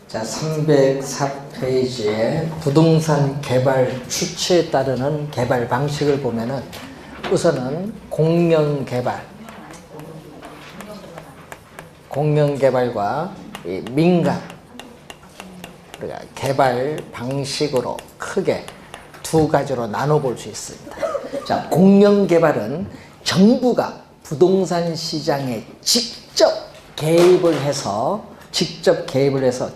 자, 304페이지에 부동산 개발 추치에 따르는 개발 방식을 보면은 우선은 공영개발과 이 민간 우리가 개발 방식으로 크게 두 가지로 나눠볼 수 있습니다. 자, 공영개발은 정부가 부동산 시장에 직접 개입을 해서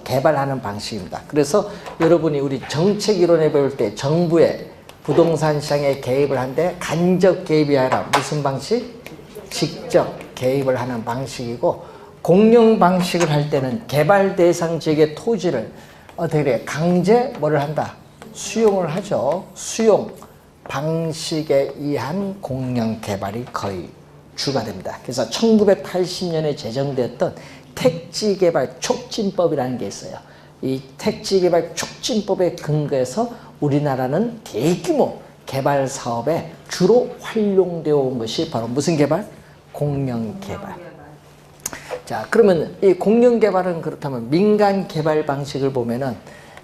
개발하는 방식입니다. 그래서 여러분이 우리 정책 이론에 배울 때 정부의 부동산 시장에 개입을 하는데 간접 개입이 아니라 무슨 방식? 직접 개입을 하는 방식이고, 공영 방식을 할 때는 개발 대상 지역의 토지를 어떻게 해? 강제 뭐를 한다? 수용을 하죠. 수용 방식에 의한 공영 개발이 거의 주가 됩니다. 그래서 1980년에 제정되었던 택지개발 촉진법이라는 게 있어요. 이 택지개발 촉진법에 근거해서 우리나라는 대규모 개발 사업에 주로 활용되어 온 것이 바로 무슨 개발? 공영개발. 자, 그러면 이 공영개발은 그렇다면 민간 개발 방식을 보면은,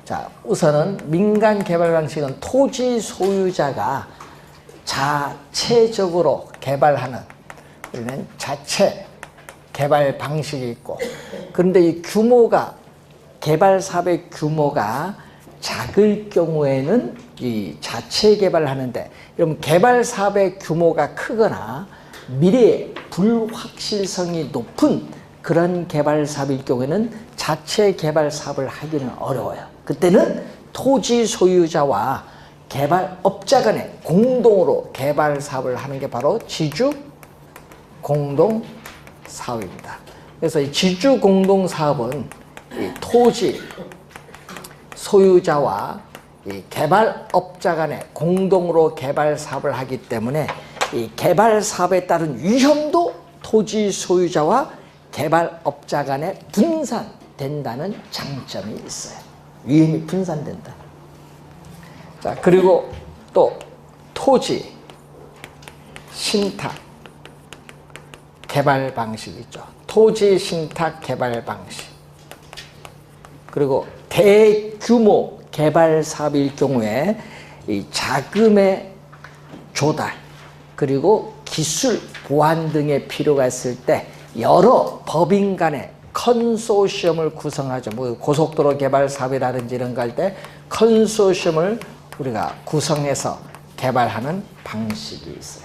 자, 우선은 민간 개발 방식은 토지 소유자가 자체적으로 개발하는, 우리는 자체 개발 방식이 있고, 그런데 이 규모가, 개발 사업의 규모가 작을 경우에는 이 자체 개발을 하는데, 여러분 개발 사업의 규모가 크거나 미래에 불확실성이 높은 그런 개발 사업일 경우에는 자체 개발 사업을 하기는 어려워요. 그때는 토지 소유자와 개발업자 간에 공동으로 개발 사업을 하는 게 바로 지주 공동 사업입니다. 그래서 이 지주 공동 사업은 이 토지 소유자와 이 개발업자 간에 공동으로 개발 사업을 하기 때문에 이 개발 사업에 따른 위험도 토지 소유자와 개발업자 간에 분산된다는 장점이 있어요. 위험이 분산된다. 자, 그리고 또 토지 신탁 개발 방식이 있죠. 토지 신탁 개발 방식. 그리고 대규모 개발 사업일 경우에 이 자금의 조달, 그리고 기술 보완 등의 필요가 있을 때 여러 법인 간의 컨소시엄을 구성하죠. 뭐 고속도로 개발 사업이라든지 이런 거 할 때 컨소시엄을 우리가 구성해서 개발하는 방식이 있어요.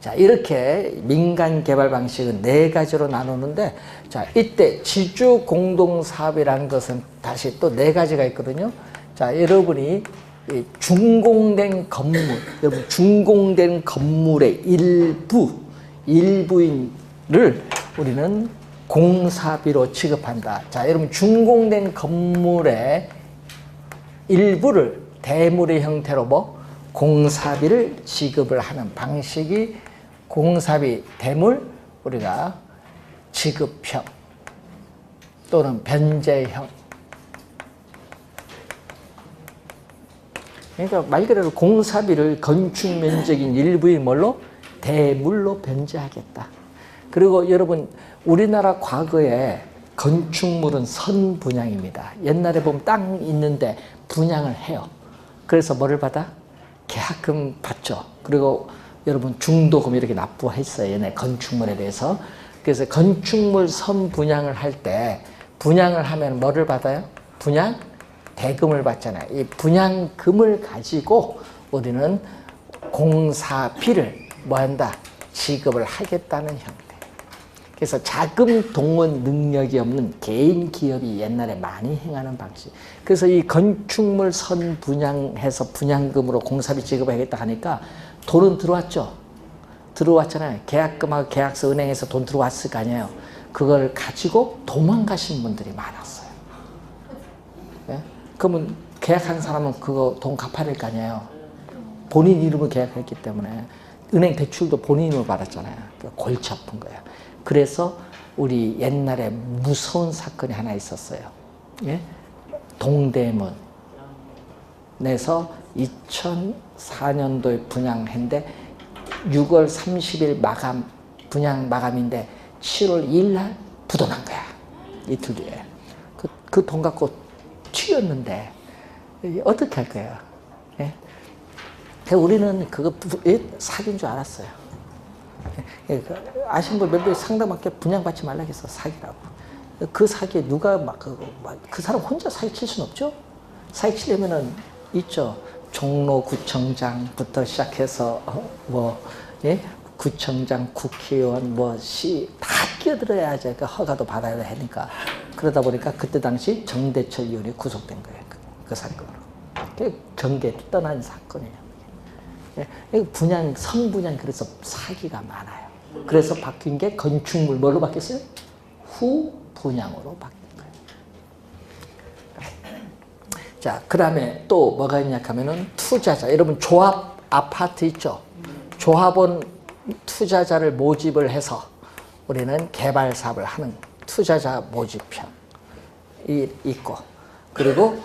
자, 이렇게 민간 개발 방식은 네 가지로 나누는데, 자, 이때 지주 공동 사업이라는 것은 다시 또 네 가지가 있거든요. 자, 여러분이 이 준공된 건물, 여러분 준공된 건물의 일부를 우리는 공사비로 취급한다. 자, 여러분 준공된 건물의 일부를 대물의 형태로 뭐 공사비를 지급을 하는 방식이 공사비 대물 우리가 지급형 또는 변제형. 그러니까 말 그대로 공사비를 건축 면적인 일부의 뭘로? 대물로 변제하겠다. 그리고 여러분 우리나라 과거에 건축물은 선분양입니다. 옛날에 보면 땅 있는데 분양을 해요. 그래서 뭐를 받아? 계약금 받죠. 그리고 여러분 중도금 이렇게 납부했어요. 옛날 건축물에 대해서. 그래서 건축물 선분양을 할 때 분양을 하면 뭐를 받아요? 분양 대금을 받잖아요. 이 분양금을 가지고 우리는 공사비를 뭐 한다? 지급을 하겠다는 형태. 그래서 자금 동원 능력이 없는 개인 기업이 옛날에 많이 행하는 방식. 그래서 이 건축물 선분양해서 분양금으로 공사비 지급을 하겠다 하니까 돈은 들어왔죠. 들어왔잖아요. 계약금하고 계약서 은행에서 돈 들어왔을 거 아니에요. 그걸 가지고 도망가신 분들이 많았어요. 네? 그러면 계약한 사람은 그거 돈 갚아야 될 거 아니에요. 본인 이름으로 계약했기 때문에 은행 대출도 본인 이름으로 받았잖아요. 골치 아픈 거예요. 그래서 우리 옛날에 무서운 사건이 하나 있었어요. 예? 동대문에서 2004년도에 분양했는데 6월 30일 분양 마감인데 7월 2일 날 부도난 거야. 이틀 뒤에. 그 돈 갖고 튀었는데 어떻게 할 거예요? 예? 우리는 그거 사기인 줄 알았어요. 예, 아시는 분 몇몇 상담할게 분양받지 말라 했어. 사기라고. 그 사기에 누가 그 사람 혼자 사기 칠 수는 없죠. 사기 치려면은 있죠. 종로구청장부터 시작해서 예? 구청장, 국회의원, 다 끼어들어야지 그 허가도 받아야 하니까. 그러다 보니까 그때 당시 정대철 의원이 구속된 거예요. 그 사건으로. 경계 떠난 사건이에요. 예, 선분양 그래서 사기가 많아요. 그래서 바뀐 게 건축물 뭘로 바뀌었어요? 후분양으로 바뀐 거예요. 자, 그 다음에 또 뭐가 있냐 하면은 투자자. 여러분 조합 아파트 있죠? 조합원 투자자를 모집을 해서 우리는 개발 사업을 하는 투자자 모집형이 있고, 그리고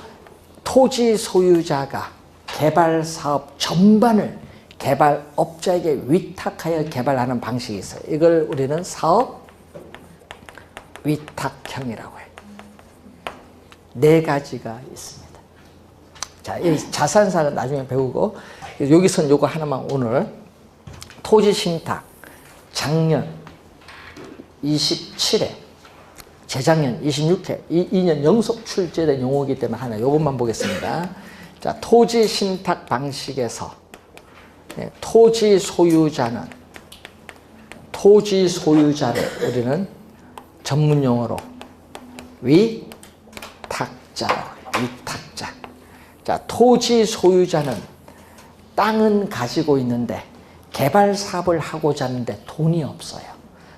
토지 소유자가 개발 사업 전반을 개발업자에게 위탁하여 개발하는 방식이 있어요. 이걸 우리는 사업 위탁형이라고 해요. 4가지가 있습니다. 자, 이 자산사는 나중에 배우고, 여기서는 요거 하나만 오늘. 토지 신탁, 작년 27회, 재작년 26회, 2년 연속 출제된 용어이기 때문에 하나 요것만 보겠습니다. 자, 토지 신탁 방식에서 토지 소유자를 우리는 전문 용어로 위탁자. 자, 토지 소유자는 땅은 가지고 있는데 개발 사업을 하고자 하는데 돈이 없어요.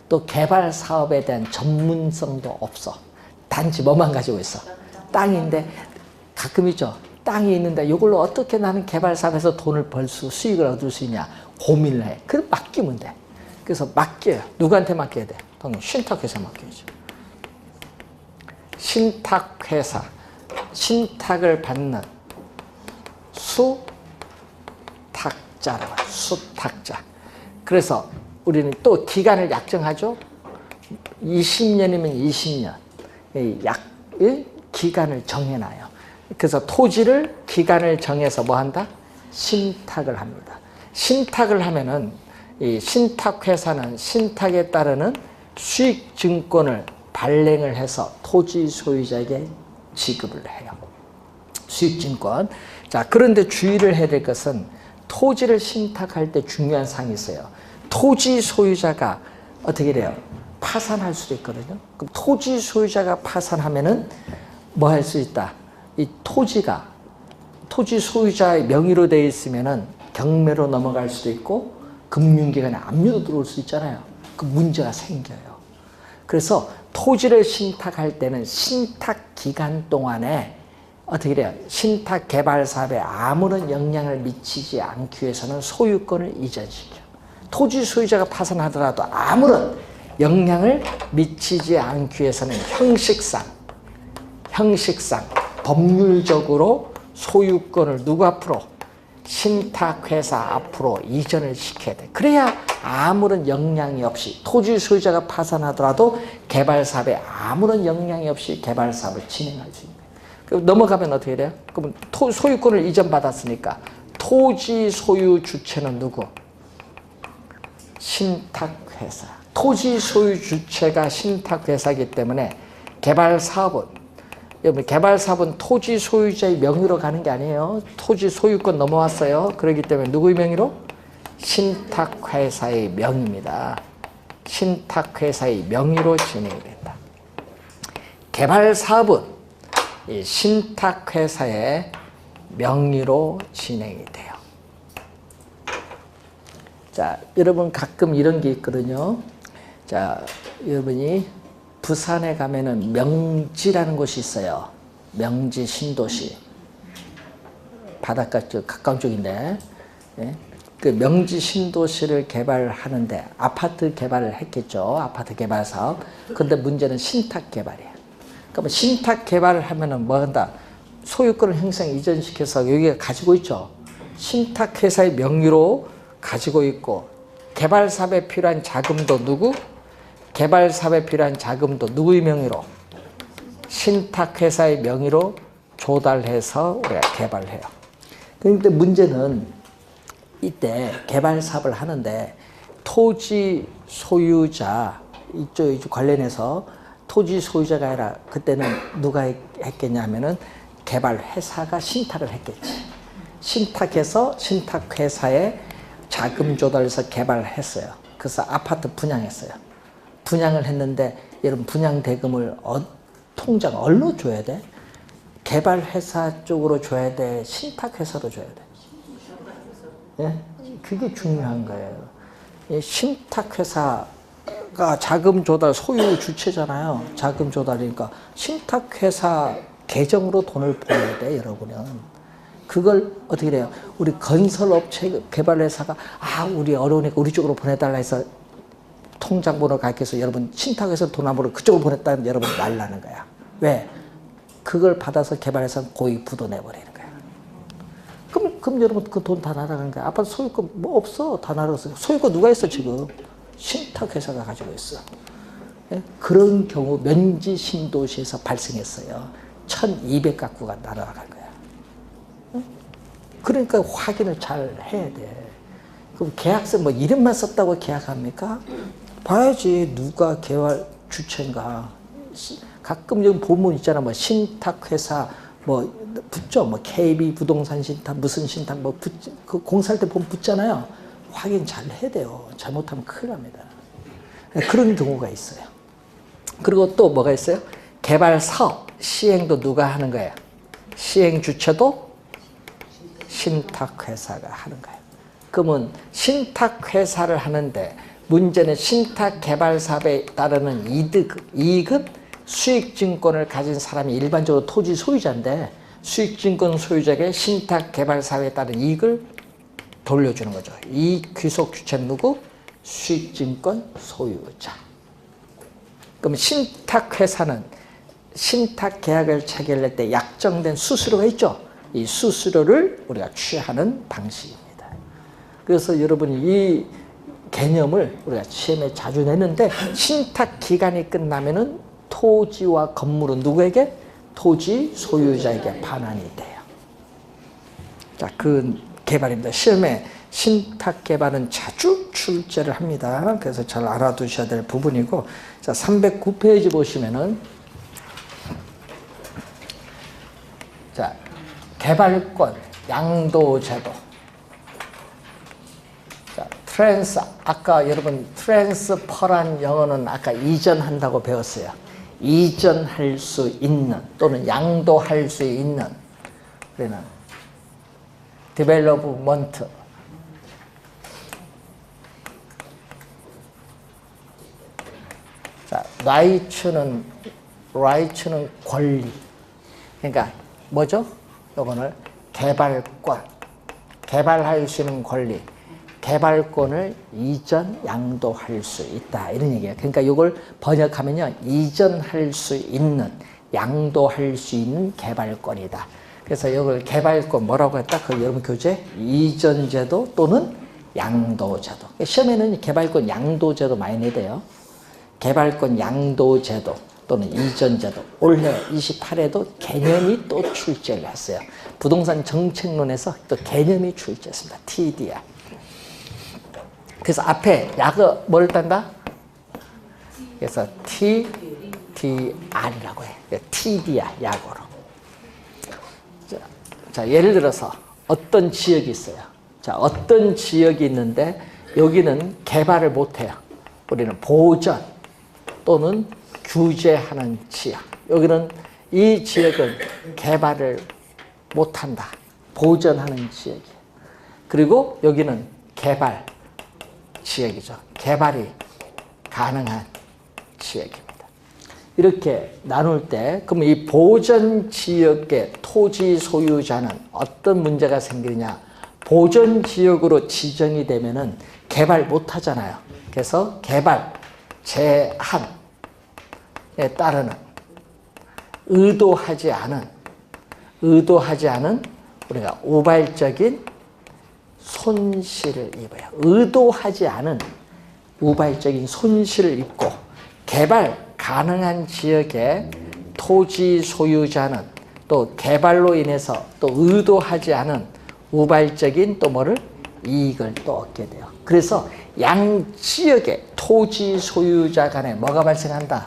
또 개발 사업에 대한 전문성도 없어. 단지 뭐만 가지고 있어? 땅인데 가끔 있죠. 땅이 있는데 이걸로 어떻게 나는 개발 사업에서 돈을 수익을 얻을 수 있냐 고민을 해. 그럼 맡기면 돼. 그래서 맡겨요. 누구한테 맡겨야 돼? 당연히 신탁회사 맡겨야죠. 신탁을 받는 수탁자. 그래서 우리는 또 기간을 약정하죠. 20년이면 20년. 기간을 정해놔요. 그래서 토지를 기간을 정해서 뭐 한다? 신탁을 합니다. 신탁을 하면은 이 신탁회사는 신탁에 따르는 수익증권을 발행을 해서 토지 소유자에게 지급을 해요. 수익증권. 자, 그런데 주의를 해야 될 것은 토지를 신탁할 때 중요한 사항이 있어요. 토지 소유자가 어떻게 돼요? 파산할 수도 있거든요. 그럼 토지 소유자가 파산하면은 뭐 할 수 있다? 이 토지가 토지 소유자의 명의로 되어 있으면은 경매로 넘어갈 수도 있고 금융기관에 압류도 들어올 수 있잖아요. 그 문제가 생겨요. 그래서 토지를 신탁할 때는 신탁 기간 동안에 어떻게 돼요? 신탁 개발 사업에 아무런 영향을 미치지 않기 위해서는 소유권을 이전시켜. 토지 소유자가 파산하더라도 아무런 영향을 미치지 않기 위해서는 형식상 법률적으로 소유권을 누구 앞으로? 신탁회사 앞으로 이전을 시켜야 돼. 그래야 아무런 영향이 없이 토지 소유자가 파산하더라도 개발 사업에 아무런 영향이 없이 개발 사업을 진행할 수 있는 거예요. 넘어가면 어떻게 돼요? 그러면 소유권을 이전받았으니까 토지 소유 주체는 누구? 신탁회사. 토지 소유 주체가 신탁회사이기 때문에 개발 사업은 토지 소유자의 명의로 가는 게 아니에요. 토지 소유권 넘어왔어요. 그렇기 때문에 누구의 명의로? 신탁회사의 명의입니다. 신탁회사의 명의로 진행이 된다. 개발 사업은 이 신탁회사의 명의로 진행이 돼요. 자, 여러분 가끔 이런 게 있거든요. 자, 여러분이 부산에 가면은 명지라는 곳이 있어요. 명지 신도시. 바닷가 쪽 가까운 쪽인데, 예? 그 명지 신도시를 개발하는데 아파트 개발을 했겠죠. 아파트 개발 사업. 근데 문제는 신탁 개발이에요. 그러면 신탁 개발을 하면은 뭐 한다? 소유권을 형성 이전시켜서 여기가 가지고 있죠. 신탁 회사의 명의로 가지고 있고 개발 사업에 필요한 자금도 누구? 개발 사업에 필요한 자금도 누구의 명의로? 신탁회사의 명의로 조달해서 우리가 개발을 해요. 그런데 문제는 이때 개발 사업을 하는데 토지 소유자 이쪽 관련해서 토지 소유자가 아니라 그때는 누가 했겠냐 하면은 개발 회사가 신탁을 했겠지. 신탁해서 신탁회사에 자금 조달해서 개발했어요. 그래서 아파트 분양했어요. 분양을 했는데 여러분 분양 대금을 통장 어디로 줘야 돼? 개발 회사 쪽으로 줘야 돼? 신탁 회사로 줘야 돼? 예? 그게 중요한 거예요. 신탁 회사가 자금 조달 소유 주체잖아요. 자금 조달이니까 신탁 회사 계정으로 돈을 보내야 돼, 여러분은. 그걸 어떻게 돼요? 우리 건설업체 개발회사가 우리 어려우니까 우리 쪽으로 보내달라 해서 통장 번호 가입해서 여러분 신탁해서 돈 안 벌어 그쪽으로 보냈다면 여러분 말라는 거야. 왜? 그걸 받아서 개발회사는 고의 부도 내버리는 거야. 그럼 여러분 그 돈 다 날아가는 거야. 아파트 소유권 뭐 없어. 다 날아갔어. 소유권 누가 있어 지금? 신탁회사가 가지고 있어. 예? 그런 경우 면지 신도시에서 발생했어요. 1200가구가 날아간 거야. 그러니까 확인을 잘 해야 돼. 그럼 계약서 뭐 이름만 썼다고 계약합니까? 봐야지 누가 개발 주체인가. 가끔 여기 보면 있잖아. 뭐 신탁회사 뭐 붙죠. 뭐 KB 부동산 신탁 무슨 신탁 뭐 그 공사할 때 보면 붙잖아요. 확인 잘 해야 돼요. 잘못하면 큰일 납니다. 그런 경우가 있어요. 그리고 또 뭐가 있어요? 개발 사업 시행도 누가 하는 거예요? 시행 주체도 신탁회사가 하는 거예요. 그러면 신탁회사를 하는데 문제는 신탁개발사업에 따르는 이익은 수익증권을 가진 사람이 일반적으로 토지 소유자인데 수익증권 소유자에게 신탁개발사업에 따른 이익을 돌려주는 거죠. 이 귀속 주체는 누구? 수익증권 소유자. 그럼 신탁회사는 신탁계약을 체결할 때 약정된 수수료가 있죠. 이 수수료를 우리가 취하는 방식입니다. 그래서 여러분이 이 개념을 우리가 시험에 자주 내는데 신탁 기간이 끝나면은 토지와 건물은 누구에게? 토지 소유자에게 반환이 돼요. 자, 그 개발입니다. 시험에 신탁 개발은 자주 출제를 합니다. 그래서 잘 알아두셔야 될 부분이고, 자, 309페이지 보시면은, 자, 개발권, 양도제도. 자, 아까 여러분 트랜스퍼란 영어는 아까 이전한다고 배웠어요. 이전할 수 있는 또는 양도할 수 있는 우리는 디벨로프먼트. 자, 라이츠는 권리. 그러니까 뭐죠? 요거는 개발권, 개발할 수 있는 권리, 개발권을 이전 양도할 수 있다 이런 얘기예요. 그러니까 이걸 번역하면요, 이전할 수 있는, 양도할 수 있는 개발권이다. 그래서 이걸 개발권 뭐라고 했다? 그 여러분 교재 이전제도 또는 양도제도. 시험에는 개발권 양도제도 많이 내대요. 개발권 양도제도 또는 이전제도. 올해 28회도 개념이 또 출제를 했어요. 부동산 정책론에서 또 개념이 출제했습니다. TDR. 그래서 앞에 약어 뭘 딴다? 그래서 TDR이라고 해. TDR 약어로. 자, 예를 들어서 어떤 지역이 있어요. 자, 어떤 지역이 있는데 여기는 개발을 못해요. 우리는 보전 또는 규제하는 지역. 여기는 이 지역은 개발을 못한다. 보전하는 지역이에요. 그리고 여기는 개발 지역이죠. 개발이 가능한 지역입니다. 이렇게 나눌 때 그럼 이 보전 지역의 토지 소유자는 어떤 문제가 생기느냐. 보전 지역으로 지정이 되면은 개발 못 하잖아요. 그래서 개발 제한에 따르는 의도하지 않은 우리가 우발적인 손실을 입어요. 의도하지 않은 우발적인 손실을 입고 개발 가능한 지역에 토지 소유자는 또 개발로 인해서 또 의도하지 않은 우발적인 또 뭐를 이익을 또 얻게 돼요. 그래서 양 지역의 토지 소유자 간에 뭐가 발생한다?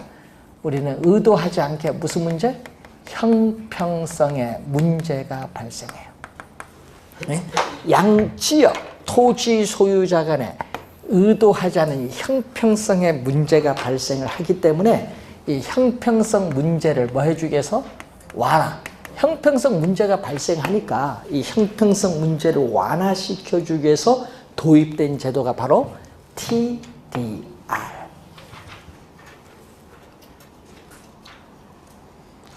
우리는 의도하지 않게 무슨 문제? 형평성의 문제가 발생해요. 네? 양 지역 토지 소유자 간에 의도하지 않은 형평성의 문제가 발생을 하기 때문에 이 형평성 문제를 뭐 해주기 위해서? 완화. 형평성 문제가 발생하니까 이 형평성 문제를 완화시켜주기 위해서 도입된 제도가 바로 TDR.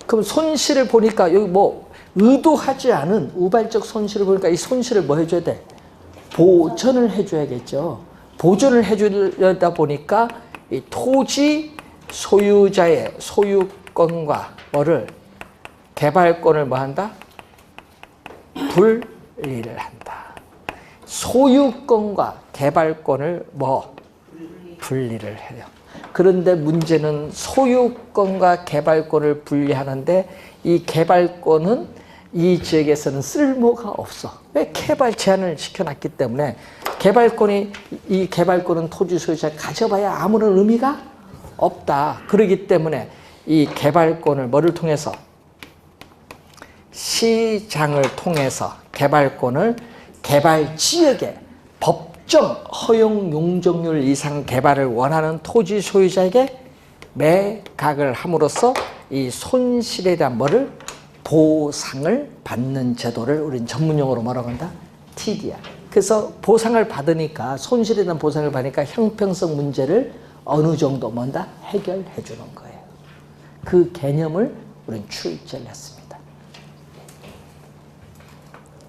그럼 손실을 보니까 여기 뭐 의도하지 않은 우발적 손실을 보니까 이 손실을 뭐 해줘야 돼? 보전을 해줘야겠죠. 보전을 해주려다 보니까 이 토지 소유자의 소유권과 뭐를 개발권을 뭐 한다? 분리를 한다. 소유권과 개발권을 뭐 분리를 해요. 그런데 문제는 소유권과 개발권을 분리하는데 이 개발권은 이 지역에서는 쓸모가 없어. 왜? 개발 제한을 시켜놨기 때문에 이 개발권은 토지 소유자가 가져봐야 아무런 의미가 없다. 그렇기 때문에 이 개발권을 뭐를 통해서? 시장을 통해서 개발권을 개발 지역에 법정 허용 용적률 이상 개발을 원하는 토지 소유자에게 매각을 함으로써 이 손실에 대한 뭐를? 보상을 받는 제도를 우리는 전문용어로 뭐라고 한다? TDR. 그래서 보상을 받으니까 손실에 대한 보상을 받으니까 형평성 문제를 어느 정도 뭔다? 해결해 주는 거예요. 그 개념을 우리는 출제를 했습니다.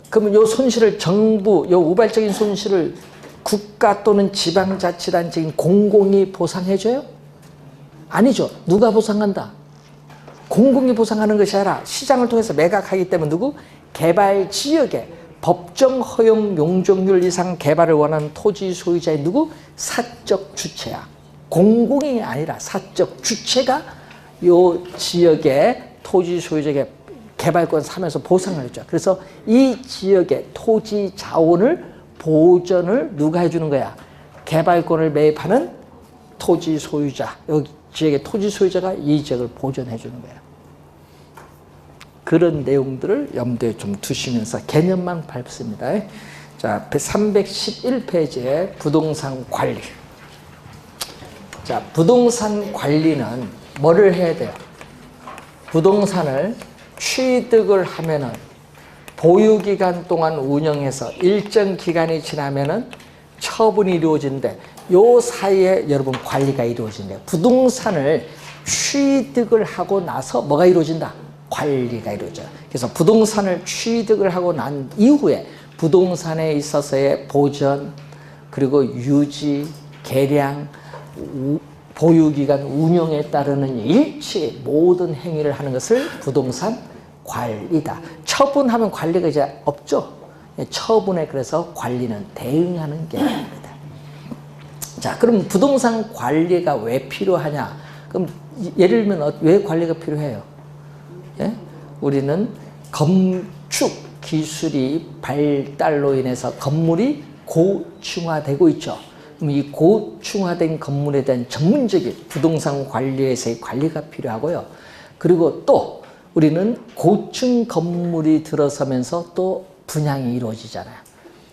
그러면 이 손실을 정부, 이 우발적인 손실을 국가 또는 지방자치단체인 공공이 보상해줘요? 아니죠. 누가 보상한다? 공공이 보상하는 것이 아니라 시장을 통해서 매각하기 때문에 누구? 개발 지역에 법정 허용 용적률 이상 개발을 원하는 토지 소유자의 누구? 사적 주체야. 공공이 아니라 사적 주체가 이 지역의 토지 소유자에게 개발권 사면서 보상을 해줘. 그래서 이 지역의 토지 자원을 보전을 누가 해주는 거야? 개발권을 매입하는 토지 소유자. 여기 지역의 토지 소유자가 이 지역을 보전해 주는 거야. 그런 내용들을 염두에 좀 두시면서 개념만 밟습니다. 자, 311페이지에 부동산 관리. 자, 부동산 관리는 뭐를 해야 돼요? 부동산을 취득을 하면은 보유기간 동안 운영해서 일정 기간이 지나면은 처분이 이루어지는데 요 사이에 여러분 관리가 이루어진대요. 부동산을 취득을 하고 나서 뭐가 이루어진다? 관리가 이루어져요. 그래서 부동산을 취득을 하고 난 이후에 부동산에 있어서의 보전, 그리고 유지, 개량, 보유기간 운영에 따르는 일체 모든 행위를 하는 것을 부동산 관리다. 처분하면 관리가 이제 없죠. 처분에 그래서 관리는 대응하는 게 아닙니다. 자, 그럼 부동산 관리가 왜 필요하냐? 그럼 예를 들면 왜 관리가 필요해요? 예? 우리는 건축 기술이 발달로 인해서 건물이 고층화되고 있죠. 그럼 이 고층화된 건물에 대한 전문적인 부동산 관리에서의 관리가 필요하고요. 그리고 또 우리는 고층 건물이 들어서면서 또 분양이 이루어지잖아요.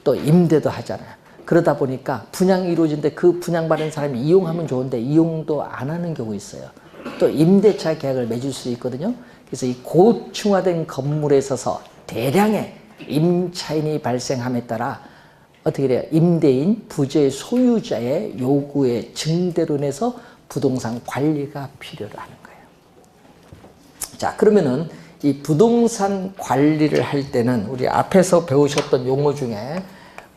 또 임대도 하잖아요. 그러다 보니까 분양이 이루어지는데 그 분양받은 사람이 이용하면 좋은데 이용도 안 하는 경우 있어요. 또 임대차 계약을 맺을 수 있거든요. 그래서 이 고층화된 건물에 있어서 대량의 임차인이 발생함에 따라 어떻게 돼요? 임대인, 부재 소유자의 요구의 증대로 인해서 부동산 관리가 필요로 하는 거예요. 자, 그러면은 이 부동산 관리를 할 때는 우리 앞에서 배우셨던 용어 중에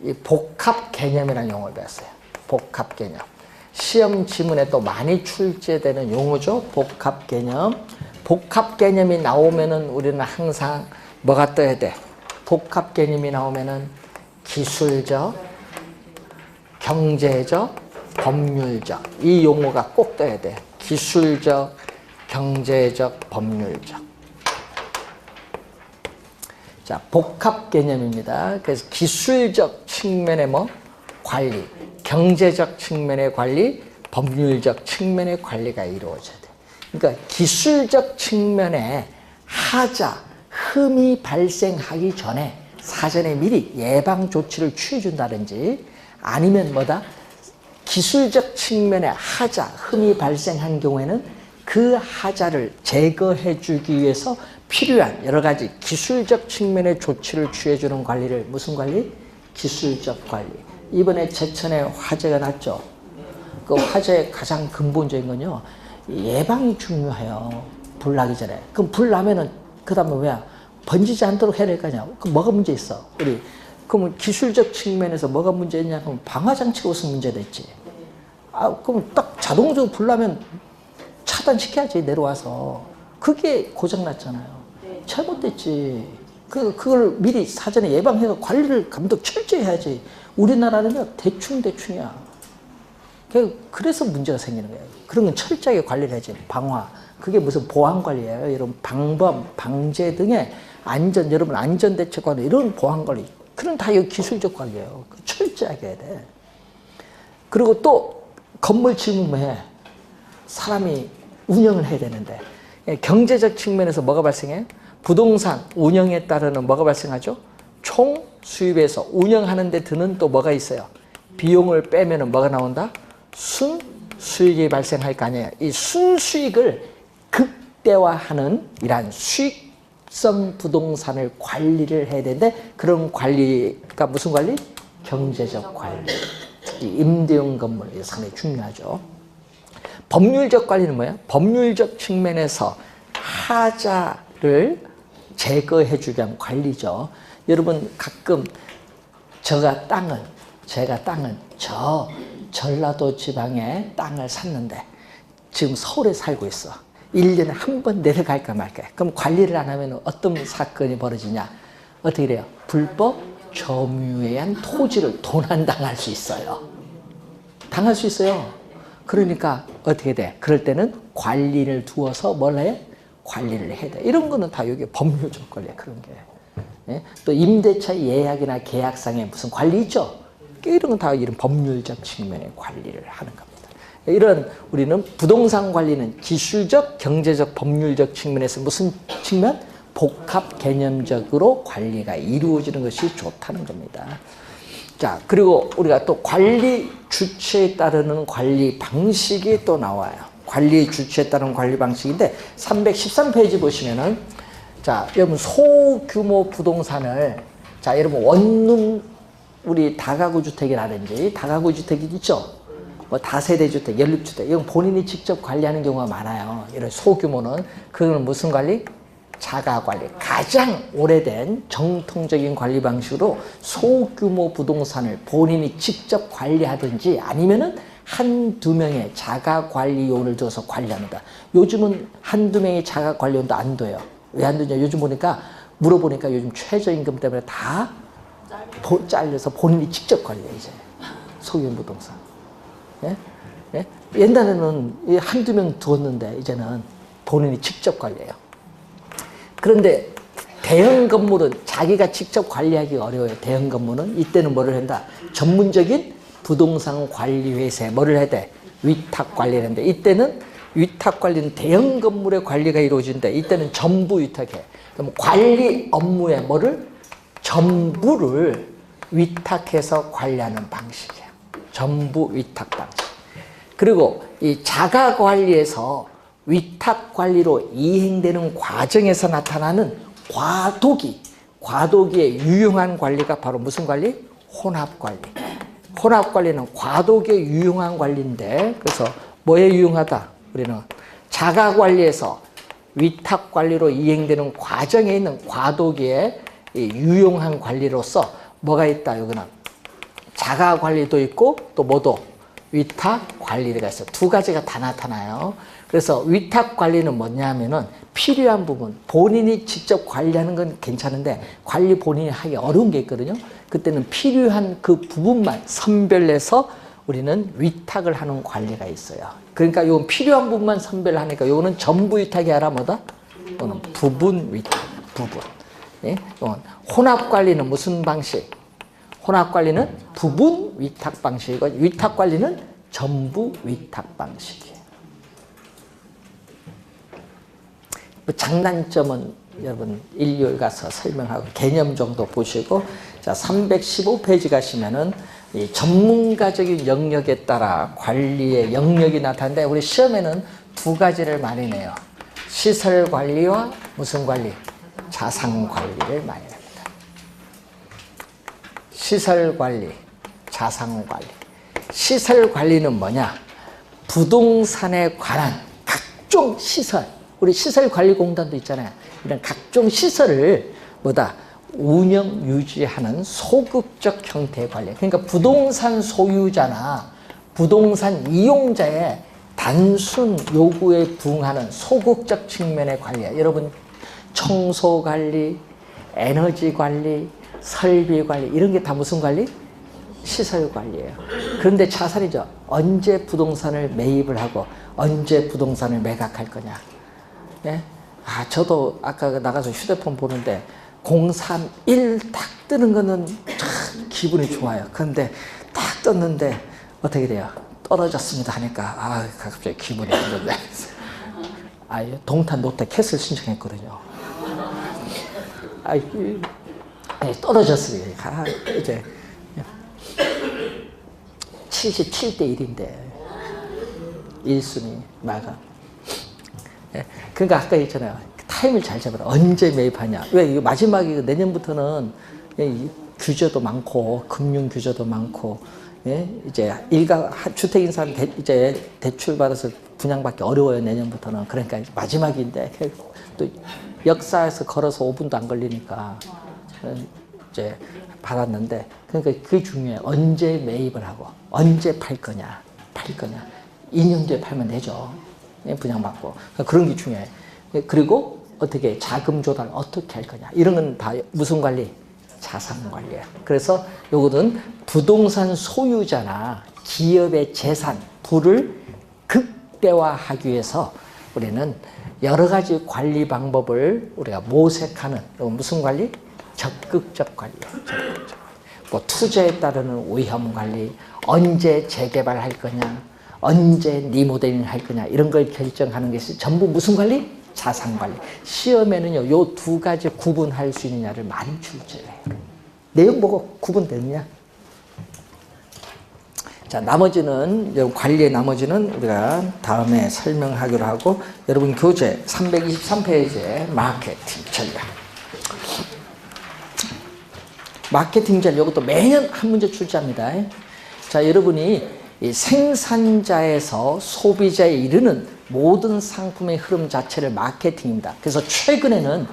이 복합 개념이라는 용어를 배웠어요. 복합 개념. 시험 지문에 또 많이 출제되는 용어죠. 복합 개념. 복합 개념이 나오면은 우리는 항상 뭐가 떠야 돼? 복합 개념이 나오면은 기술적, 경제적, 법률적 이 용어가 꼭 떠야 돼. 기술적, 경제적, 법률적. 자, 복합 개념입니다. 그래서 기술적 측면의 뭐 관리, 경제적 측면의 관리, 법률적 측면의 관리가 이루어져야 돼. 그러니까 기술적 측면에 하자, 흠이 발생하기 전에 사전에 미리 예방 조치를 취해준다든지 아니면 뭐다? 기술적 측면에 하자, 흠이 발생한 경우에는 그 하자를 제거해 주기 위해서 필요한 여러 가지 기술적 측면의 조치를 취해주는 관리를 무슨 관리? 기술적 관리. 이번에 제천에 화재가 났죠. 그 화재의 가장 근본적인 건요, 예방이 중요해요. 불 나기 전에. 그럼 불 나면은 그 다음에 뭐야? 번지지 않도록 해야 될 거 아니야. 그럼 뭐가 문제 있어? 그러면 기술적 측면에서 뭐가 문제 있냐? 그럼 방화장치가 우선 문제가 있지. 그럼 딱 자동적으로 불 나면 차단시켜야지, 내려와서. 그게 고장났잖아요. 잘못됐지. 그걸 미리 사전에 예방해서 관리를 감독 철저히 해야지. 우리나라는요, 대충이야. 그래서 문제가 생기는 거예요. 그런 건 철저하게 관리를 해야지. 방화. 그게 무슨 보안 관리예요. 이런 방범, 방제 등의 여러분 안전대책 관리, 이런 보안 관리. 그런 다 이거 기술적 관리예요. 철저하게 해야 돼. 그리고 또 건물 지으면 뭐해? 사람이 운영을 해야 되는데. 경제적 측면에서 뭐가 발생해? 부동산 운영에 따르는 뭐가 발생하죠? 총 수입에서 운영하는 데 드는 또 뭐가 있어요? 비용을 빼면은 뭐가 나온다? 순수익이 발생할 거 아니에요. 이 순수익을 극대화하는 이러한 수익성 부동산을 관리를 해야 되는데, 그런 관리가 무슨 관리? 경제적 관리. 특히 임대용 건물, 이게 상당히 중요하죠. 법률적 관리는 뭐예요? 법률적 측면에서 하자를 제거해 주기 위한 관리죠. 여러분 가끔 제가 땅은 저 전라도 지방에 땅을 샀는데 지금 서울에 살고 있어. 1년에 한 번 내려갈까 말까. 그럼 관리를 안 하면 어떤 사건이 벌어지냐? 어떻게 돼요? 불법 점유에 의한 토지를 도난당할 수 있어요. 당할 수 있어요. 그러니까 어떻게 돼? 그럴 때는 관리를 두어서 뭘 해? 관리를 해야 돼. 이런 거는 다 여기 법률적 관리야, 그런 게. 예? 또 임대차 예약이나 계약상에 무슨 관리 있죠? 이런 건 다 이런 법률적 측면의 관리를 하는 겁니다. 이런 우리는 부동산 관리는 기술적, 경제적, 법률적 측면에서 무슨 측면? 복합 개념적으로 관리가 이루어지는 것이 좋다는 겁니다. 자, 그리고 우리가 또 관리 주체에 따르는 관리 방식이 또 나와요. 관리 주체에 따른 관리 방식인데 313페이지 보시면은, 자, 여러분 소규모 부동산을, 자, 여러분 원룸 우리 다가구 주택이라든지 다가구 주택이 있죠. 뭐 다세대 주택, 연립주택, 이건 본인이 직접 관리하는 경우가 많아요. 이런 소규모는. 그건 무슨 관리? 자가 관리. 가장 오래된 정통적인 관리 방식으로 소규모 부동산을 본인이 직접 관리하든지 아니면은 한두 명의 자가 관리요원을 둬서 관리합니다. 요즘은 한두 명의 자가 관리요원도 안 돼요. 왜 안 되냐? 요즘 보니까 물어보니까 요즘 최저임금 때문에 다 잘려서 본인이 직접 관리해, 이제. 소규모 부동산. 예? 예? 옛날에는 한두 명 두었는데 이제는 본인이 직접 관리해요. 그런데 대형 건물은 자기가 직접 관리하기가 어려워요. 대형 건물은. 이때는 뭐를 한다? 전문적인 부동산 관리 회사에 뭐를 해야 돼? 위탁 관리를 하는데, 이때는 위탁 관리는 대형 건물의 관리가 이루어지는데 이때는 전부 위탁해. 그럼 관리 업무에 뭐를? 전부를 위탁해서 관리하는 방식이에요. 전부 위탁 방식. 그리고 이 자가 관리에서 위탁 관리로 이행되는 과정에서 나타나는 과도기의 유용한 관리가 바로 무슨 관리? 혼합 관리. 혼합 관리는 과도기의 유용한 관리인데, 그래서 뭐에 유용하다? 우리는 자가 관리에서 위탁 관리로 이행되는 과정에 있는 과도기의 유용한 관리로서 뭐가 있다? 여기는 자가 관리도 있고 또 뭐도? 위탁 관리가 있어. 두 가지가 다 나타나요. 그래서 위탁 관리는 뭐냐면은 필요한 부분, 본인이 직접 관리하는 건 괜찮은데 관리 본인이 하기 어려운 게 있거든요. 그때는 필요한 그 부분만 선별해서 우리는 위탁을 하는 관리가 있어요. 그러니까 요 필요한 부분만 선별을 하니까 요거는 전부 위탁이 아니라 뭐다? 이거는 부분 위탁, 부분. 예? 혼합 관리는 무슨 방식? 혼합 관리는 부분 위탁 방식이고 위탁 관리는 전부 위탁 방식이에요. 그 장단점은 여러분 일요일 가서 설명하고 개념 정도 보시고 자 315페이지 가시면은 이 전문가적인 영역에 따라 관리의 영역이 나타나는데 우리 시험에는 두 가지를 많이 내요. 시설 관리와 무슨 관리? 자산 관리를 많이 냅니다. 시설 관리, 자산 관리. 시설 관리는 뭐냐? 부동산에 관한 각종 시설, 우리 시설관리공단도 있잖아요. 이런 각종 시설을 뭐다? 운영, 유지하는 소극적 형태의 관리. 그러니까 부동산 소유자나 부동산 이용자의 단순 요구에 부응하는 소극적 측면의 관리예요. 여러분 청소 관리, 에너지 관리, 설비 관리 이런 게 다 무슨 관리? 시설 관리예요. 그런데 자산이죠. 언제 부동산을 매입을 하고 언제 부동산을 매각할 거냐. 네? 아, 저도 아까 나가서 휴대폰 보는데 031 딱 뜨는 거는 참 기분이 좋아요. 그런데 딱 떴는데 어떻게 돼요? 떨어졌습니다 하니까 아, 갑자기 기분이 안 좋네. 아, 동탄 노태 캣을 신청했거든요. 아, 떨어졌어요. 아, 이제 77대 1인데 1순위 마감. 그러니까 아까 했잖아요. 타임을 잘 잡아라. 언제 매입하냐. 왜? 마지막에 내년부터는 규제도 많고 금융 규제도 많고 이제 일가 주택인 사람 이제 대출 받아서 분양받기 어려워요. 내년부터는. 그러니까 마지막인데 또 역사에서 걸어서 5분도 안 걸리니까 이제 받았는데 그러니까 그게 중요해요. 언제 매입을 하고 언제 팔 거냐. 2년 뒤에 팔면 되죠. 분양받고. 그런 게 중요해. 그리고 어떻게 자금 조달 어떻게 할 거냐. 이런 건 다 무슨 관리? 자산 관리야. 그래서 요거는 부동산 소유자나 기업의 재산, 부를 극대화하기 위해서 우리는 여러 가지 관리 방법을 우리가 모색하는 무슨 관리? 적극적 관리야. 적극적. 뭐 투자에 따르는 위험 관리, 언제 재개발할 거냐, 언제 리모델링 할 거냐 이런 걸 결정하는 것이 전부 무슨 관리? 자산 관리. 시험에는요, 요 두 가지 구분할 수 있느냐를 많이 출제해요. 내용 보고 구분되느냐? 자, 나머지는, 관리의 나머지는 우리가 다음에 설명하기로 하고, 여러분 교재 323페이지에 마케팅 전략. 마케팅 전략, 이것도 매년 한 문제 출제합니다. 자, 여러분이 이 생산자에서 소비자에 이르는 모든 상품의 흐름 자체를 마케팅입니다. 그래서 최근에는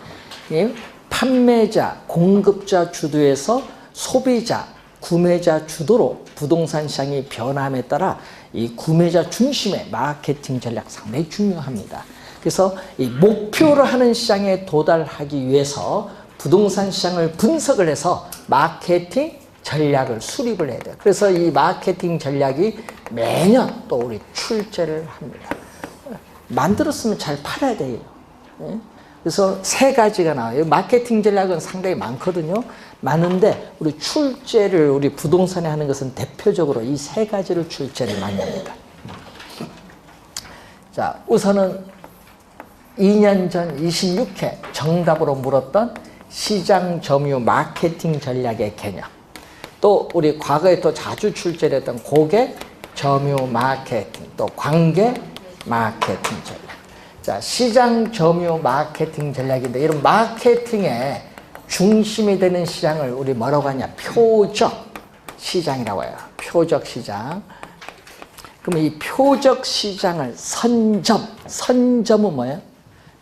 판매자, 공급자 주도에서 소비자, 구매자 주도로 부동산 시장이 변함에 따라 이 구매자 중심의 마케팅 전략 상당히 중요합니다. 그래서 이 목표를 하는 시장에 도달하기 위해서 부동산 시장을 분석을 해서 마케팅 전략을 수립을 해야 돼요. 그래서 이 마케팅 전략이 매년 또 우리 출제를 합니다. 만들었으면 잘 팔아야 돼요. 그래서 세 가지가 나와요. 마케팅 전략은 상당히 많거든요. 많은데 우리 출제를 우리 부동산에 하는 것은 대표적으로 이 세 가지를 출제를 많이 합니다. 자, 우선은 2년 전 26회 정답으로 물었던 시장 점유 마케팅 전략의 개념. 또 우리 과거에 또 자주 출제를 했던 고객 점유 마케팅, 또 관계 마케팅 전략. 자, 시장 점유 마케팅 전략인데 이런 마케팅의 중심이 되는 시장을 우리 뭐라고 하냐? 표적 시장이라고 해요. 표적 시장. 그러면 이 표적 시장을 선점은 뭐예요?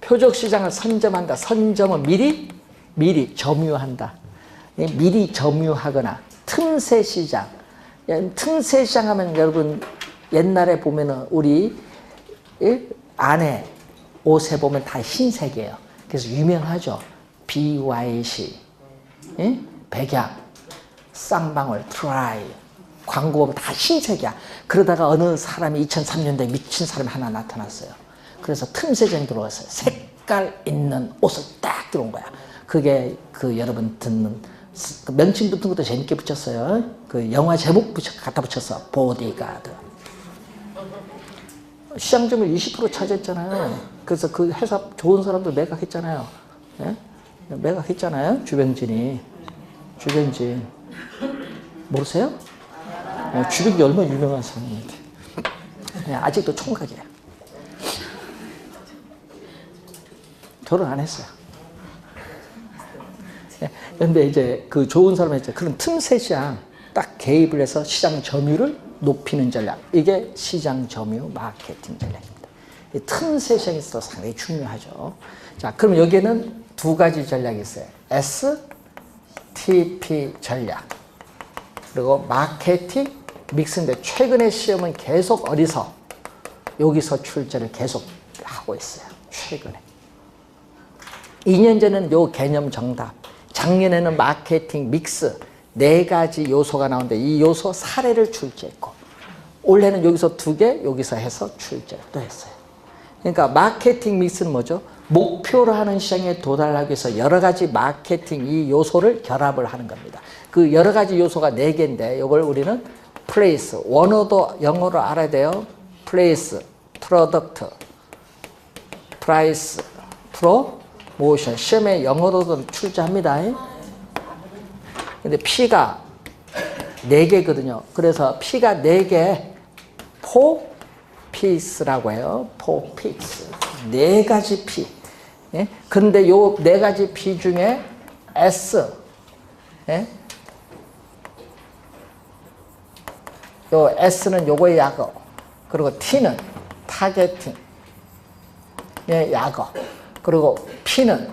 표적 시장을 선점한다. 선점은 미리 점유한다. 미리 점유하거나 틈새 시장. 틈새 시장 하면 여러분 옛날에 보면은 우리 안에 옷에 보면 다 흰색이에요. 그래서 유명하죠. BYC, 백약, 쌍방울, 트라이, 광고 보면 다 흰색이야. 그러다가 어느 사람이 2003년도에 미친 사람이 하나 나타났어요. 그래서 틈새쟁이 들어왔어요. 색깔 있는 옷을 딱 들어온 거야. 그게 그 여러분 듣는 명칭 붙은 것도 재밌게 붙였어요. 그 영화 제목 갖다 붙였어. 보디가드. 시장 점유율 20% 차지했잖아요. 그래서 그 회사 좋은 사람들 매각했잖아요. 예? 매각했잖아요. 주병진. 모르세요? 주병이 얼마나 유명한 사람인데. 아직도 총각이에요. 결혼 안 했어요. 근데 이제 그 좋은 사람이 이제 그런 틈새 시장 딱 개입을 해서 시장 점유율을 높이는 전략. 이게 시장 점유 마케팅 전략입니다. 이 틈새 시장이 있어서 상당히 중요하죠. 자, 그럼 여기에는 두 가지 전략이 있어요. STP 전략. 그리고 마케팅 믹스인데 최근에 시험은 계속 어디서 여기서 출제를 계속 하고 있어요. 최근에. 2년 전에는 요 개념 정답. 작년에는 마케팅 믹스 4가지 요소가 나오는데 이 요소 사례를 출제했고 올해는 여기서 2개 여기서 해서 출제를 또 했어요. 그러니까 마케팅 믹스는 뭐죠? 목표로 하는 시장에 도달하기 위해서 여러 가지 마케팅 이 요소를 결합을 하는 겁니다. 그 여러 가지 요소가 4개인데 이걸 우리는 플레이스, 원어도 영어로 알아야 돼요. 플레이스, 프로덕트, 프라이스, 프로모션. 시험에 영어로도 출제합니다. 근데 P가 4개거든요. 그래서 P가 4개, 포피스라고 해요. 포피스. 4가지 P. 예? 근데 요 4가지 P 중에 S. 예? 요 S는 요거의 약어. 그리고 T는 타겟팅. 예, 약어. 그리고 P는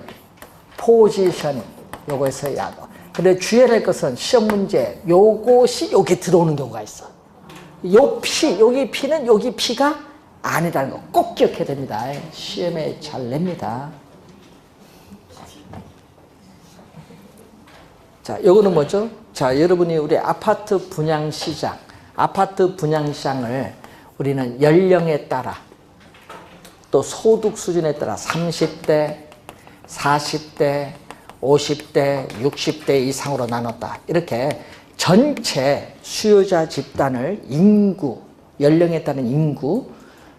포지셔닝. 요거에서 약어. 근데 주의해야 할 것은 시험 문제 요것이 여기 들어오는 경우가 있어. 요 P, 여기 P는 여기 P가 아니라는 거 꼭 기억해야 됩니다. 시험에 잘 냅니다. 자, 요거는 뭐죠? 자, 여러분이 우리 아파트 분양시장, 아파트 분양시장을 우리는 연령에 따라 또 소득 수준에 따라 30대, 40대, 50대, 60대 이상으로 나눴다. 이렇게 전체 수요자 집단을 인구, 연령에 따른 인구,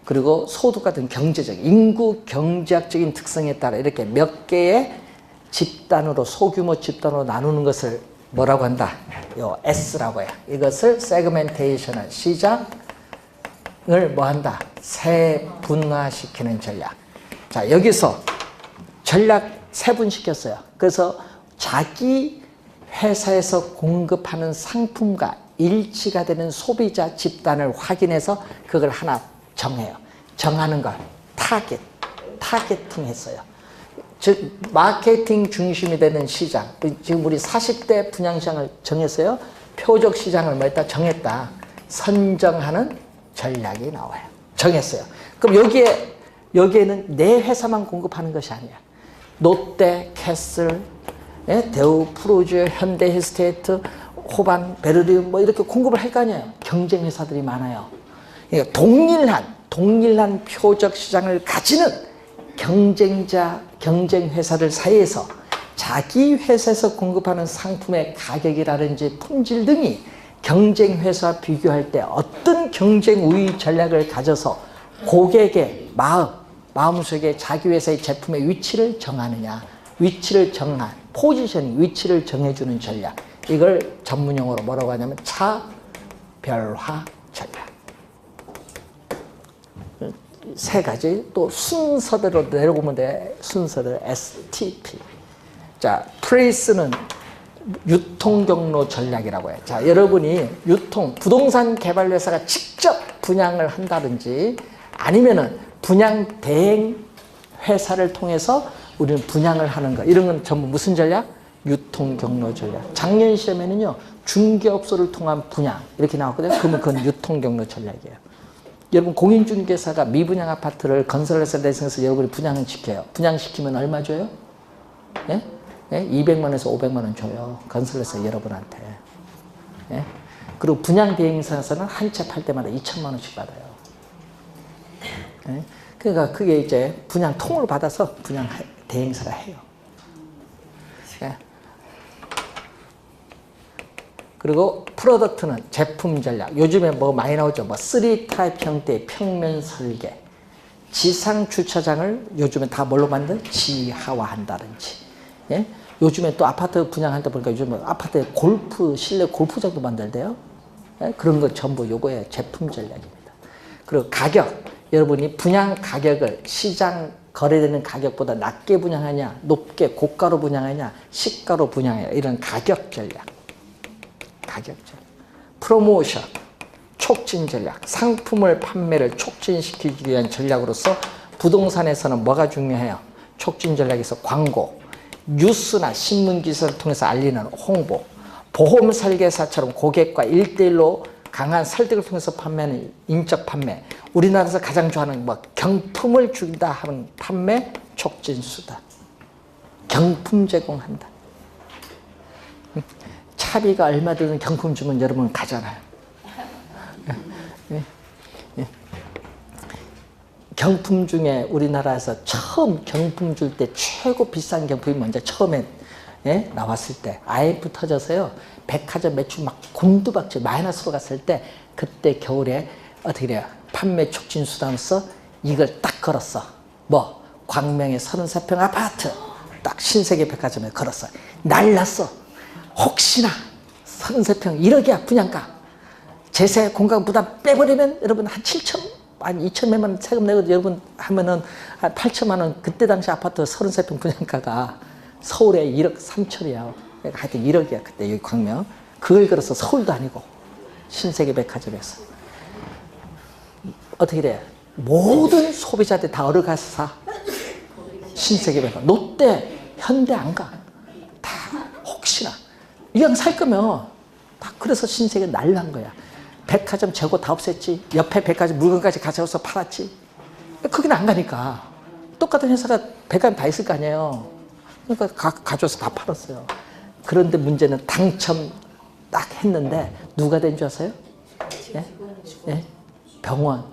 그리고 소득 같은 경제적, 인구 경제학적인 특성에 따라 이렇게 몇 개의 집단으로, 소규모 집단으로 나누는 것을 뭐라고 한다? 요 S라고 해요. 이것을 세그멘테이션을, 시장을 뭐 한다? 세분화시키는 전략. 자, 여기서 전략 세분시켰어요. 그래서 자기 회사에서 공급하는 상품과 일치가 되는 소비자 집단을 확인해서 그걸 하나 정해요. 정하는 걸 타겟팅 했어요. 즉 마케팅 중심이 되는 시장. 지금 우리 40대 분양시장을 정했어요. 표적 시장을 뭐 했다? 정했다. 선정하는 전략이 나와요. 정했어요. 그럼 여기에는 내 회사만 공급하는 것이 아니야. 롯데, 캐슬, 대우, 프로즈, 현대, 힐스테이트, 호반, 베르디움 뭐 이렇게 공급을 할 거 아니에요. 경쟁 회사들이 많아요. 그러니까 동일한 표적 시장을 가지는 경쟁 회사들 사이에서 자기 회사에서 공급하는 상품의 가격이라든지 품질 등이 경쟁 회사와 비교할 때 어떤 경쟁 우위 전략을 가져서 고객의 마음속에 자기 회사의 제품의 위치를 정하느냐, 위치를 정한 포지셔닝, 위치를 정해주는 전략. 이걸 전문용어로 뭐라고 하냐면 차별화 전략. 3가지 또 순서대로 내려오면 돼. 순서대로 STP. 자, 프레이스는 유통 경로 전략이라고 해요. 자, 여러분이 부동산 개발 회사가 직접 분양을 한다든지 아니면은 분양 대행 회사를 통해서 우리는 분양을 하는 거. 이런 건 전부 무슨 전략? 유통 경로 전략. 작년 시험에는요, 중개업소를 통한 분양 이렇게 나왔거든요. 그러면 그건 유통 경로 전략이에요. 여러분 공인중개사가 미분양 아파트를 건설회사 대상에서 여러분이 분양을 시켜요. 분양시키면 얼마 줘요? 예? 200만 원에서 500만 원 줘요. 건설회사 여러분한테. 예? 그리고 분양 대행사에서는 한 채 팔 때마다 2천만 원씩 받아요. 네? 그러니까 그게 이제 분양 통으로 받아서 분양 대행사가 해요. 네. 그리고 프로덕트는 제품 전략. 요즘에 뭐 많이 나오죠. 뭐 3타입 형태의 평면 설계. 지상 주차장을 요즘에 다 뭘로 만든? 지하화한다든지. 예? 요즘에 또 아파트 분양할 때 보니까 요즘에 아파트에 실내 골프장도 만들대요. 예? 그런 거 전부 요거의 제품 전략입니다. 그리고 가격. 여러분이 분양 가격을 시장 거래되는 가격보다 낮게 분양하냐, 높게 고가로 분양하냐, 시가로 분양하냐, 이런 가격 전략. 가격 전략. 프로모션. 촉진 전략. 상품을 판매를 촉진시키기 위한 전략으로서 부동산에서는 뭐가 중요해요? 촉진 전략에서 광고, 뉴스나 신문 기사를 통해서 알리는 홍보, 보험 설계사처럼 고객과 1대1로 강한 설득을 통해서 판매하는 인적 판매, 우리나라에서 가장 좋아하는 뭐 경품을 준다 하는 판매 촉진 수단. 경품 제공한다. 차비가 얼마 드는 경품 주면 여러분 가잖아요. 경품 중에 우리나라에서 처음 경품 줄 때 최고 비싼 경품이 먼저 처음에 나왔을 때 IMF 터져서요. 백화점 매출 막 곤두박질 마이너스로 갔을 때 그때 겨울에 어떻게 돼요? 판매 촉진 수단으로서 이걸 딱 걸었어. 뭐 광명의 33평 아파트 딱 신세계 백화점에 걸었어. 날랐어. 혹시나 33평 1억이야 분양가. 제세 공간 부담 빼버리면 여러분 한 7천, 한 2천만 원 세금 내고 여러분 하면은 한 8천만 원. 그때 당시 아파트 33평 분양가가 서울에 1억 3천이야. 하여튼 1억이야 그때 여기 광명. 그걸 걸어서 서울도 아니고 신세계 백화점에서 어떻게 돼? 모든 소비자들 다 얼어가서 사. 신세계 백화점. 롯데, 현대 안 가. 다 혹시나 이왕 살 거면 다 그래서 신세계 날란 거야. 백화점 재고 다 없앴지. 옆에 백화점 물건까지 가져와서 팔았지. 거기는 안 가니까. 똑같은 회사가 백화점 다 있을 거 아니에요. 그러니까 가져와서 다 팔았어요. 그런데 문제는 당첨 딱 했는데 누가 된 줄 아세요? 예? 예? 병원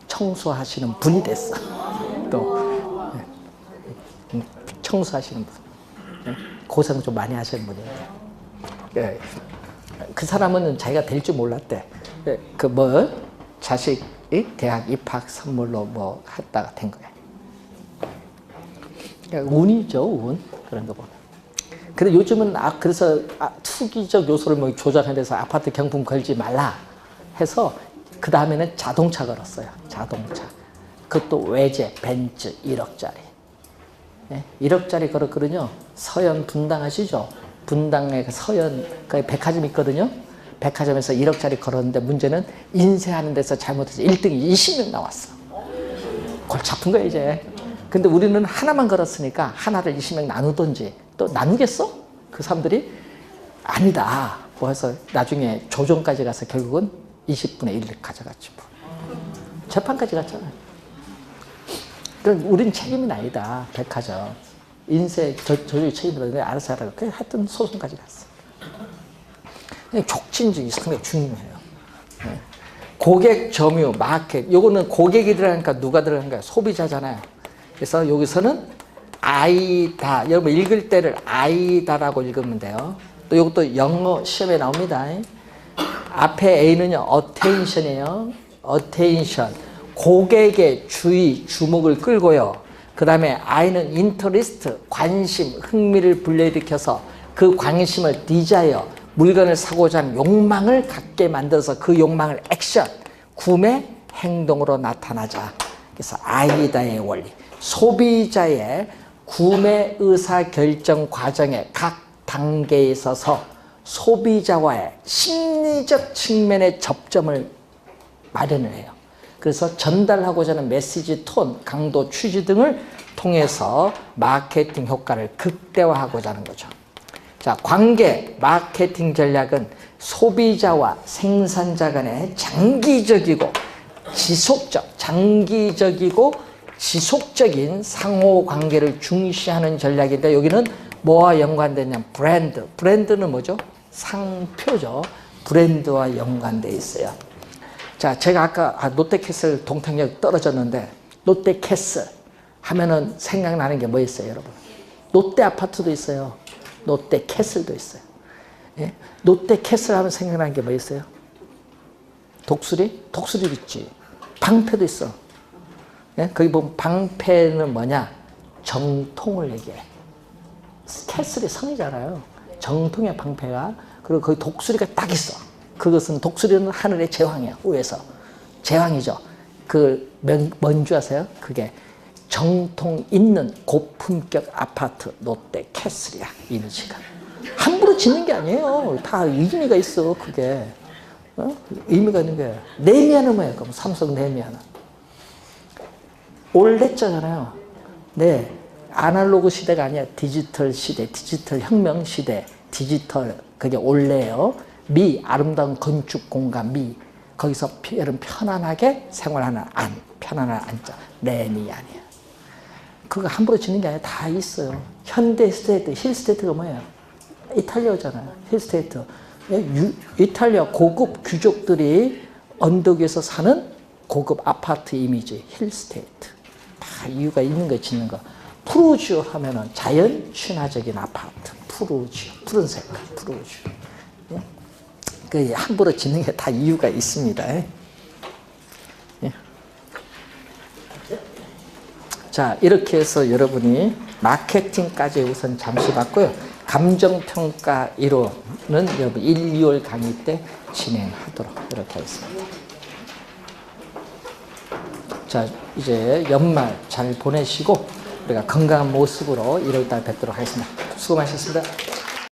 청소하시는 분이 됐어. 또 청소하시는 분. 예? 고생 좀 많이 하시는 분인데. 예. 그 사람은 자기가 될 줄 몰랐대. 그 뭐 자식이 대학 입학 선물로 뭐 했다가 된 거야. 그러니까 운이죠, 운. 그런 거 보면. 근데 요즘은 그래서 투기적 요소를 뭐 조작해 돼서 아파트 경품 걸지 말라 해서 그 다음에는 자동차 걸었어요. 자동차. 그것도 외제 벤츠 1억짜리. 예? 1억짜리 걸었거든요. 서현 분당 아시죠? 분당에 서현 거기 백화점 있거든요. 백화점에서 1억짜리 걸었는데 문제는 인쇄하는 데서 잘못해서 1등이 20명 나왔어. 골치 아픈 거야 이제. 근데 우리는 하나만 걸었으니까 하나를 20명 나누던지 또 나누겠어? 그 사람들이 아니다. 뭐 해서 나중에 조정까지 가서 결국은 20분의 1을 가져갔지 뭐. 재판까지 갔잖아요. 그럼 우린 책임이 아니다. 백화점. 인쇄 저주의 책임을 알아서 하라고. 그래 하여튼 소송까지 갔어. 촉진적이 상당히 중요해요. 네. 고객 점유, 마켓. 요거는 고객이 들어가니까 누가 들어가는가요? 소비자잖아요. 그래서 여기서는 아이다. 여러분 읽을 때를 아이다라고 읽으면 돼요. 또 이것도 영어 시험에 나옵니다. 앞에 A는요, attention이에요. attention. 고객의 주의, 주목을 끌고요. 그 다음에 I는 interest, 관심, 흥미를 불러일으켜서 그 관심을 desire, 물건을 사고자 하는 욕망을 갖게 만들어서 그 욕망을 액션, 구매, 행동으로 나타나자. 그래서 아이다의 원리. 소비자의 구매 의사결정 과정의 각 단계에 있어서 소비자와의 심리적 측면의 접점을 마련을 해요. 그래서 전달하고자 하는 메시지, 톤, 강도, 취지 등을 통해서 마케팅 효과를 극대화하고자 하는 거죠. 자, 관계, 마케팅 전략은 소비자와 생산자 간의 장기적이고 지속적인 상호 관계를 중시하는 전략인데 여기는 뭐와 연관되냐면 브랜드. 브랜드는 뭐죠? 상표죠. 브랜드와 연관되어 있어요. 자, 제가 아까 롯데캐슬 동탄역 떨어졌는데 롯데캐슬 하면은 생각나는 게 뭐 있어요, 여러분? 롯데 아파트도 있어요. 롯데캐슬도 있어요. 예? 롯데캐슬 하면 생각나는 게 뭐 있어요? 독수리? 독수리도 있지. 방패도 있어. 예? 거기 보면 방패는 뭐냐? 정통을 얘기해. 캐슬이 성이잖아요. 정통의 방패가. 그리고 거기 독수리가 딱 있어. 그것은 독수리는 하늘의 제왕이야. 위에서. 제왕이죠. 그 뭔지 아세요? 그게 정통 있는 고품격 아파트 롯데캐슬이야. 이미지가. 함부로 짓는 게 아니에요. 다 의미가 있어. 그게. 의미가 있는 게. 네미아는 뭐예요? 그럼 삼성 네미아는. 올레자잖아요. 네. 아날로그 시대가 아니야. 디지털 시대, 디지털 혁명 시대, 디지털, 그게 올레예요. 미, 아름다운 건축 공간 미. 거기서 여러분 편안하게 생활하는 안, 편안한 안자. 네미아니야. 그거 함부로 짓는 게 아니라 다 있어요. 현대 스테이트, 힐 스테이트가 뭐예요? 이탈리아잖아요. 힐 스테이트. 이탈리아 고급 귀족들이 언덕 위에서 사는 고급 아파트 이미지, 힐 스테이트. 다 이유가 있는 거 짓는 거. 푸르지오 하면은 자연 친화적인 아파트. 푸르지오, 푸른 색깔, 푸르지오. 예? 그 함부로 짓는 게 다 이유가 있습니다. 예? 자, 이렇게 해서 여러분이 마케팅까지 우선 잠시 봤고요. 감정평가 1호는 여러분 1, 2월 강의 때 진행하도록 이렇게 하겠습니다. 자, 이제 연말 잘 보내시고 우리가 건강한 모습으로 1월 달 뵙도록 하겠습니다. 수고 많으셨습니다.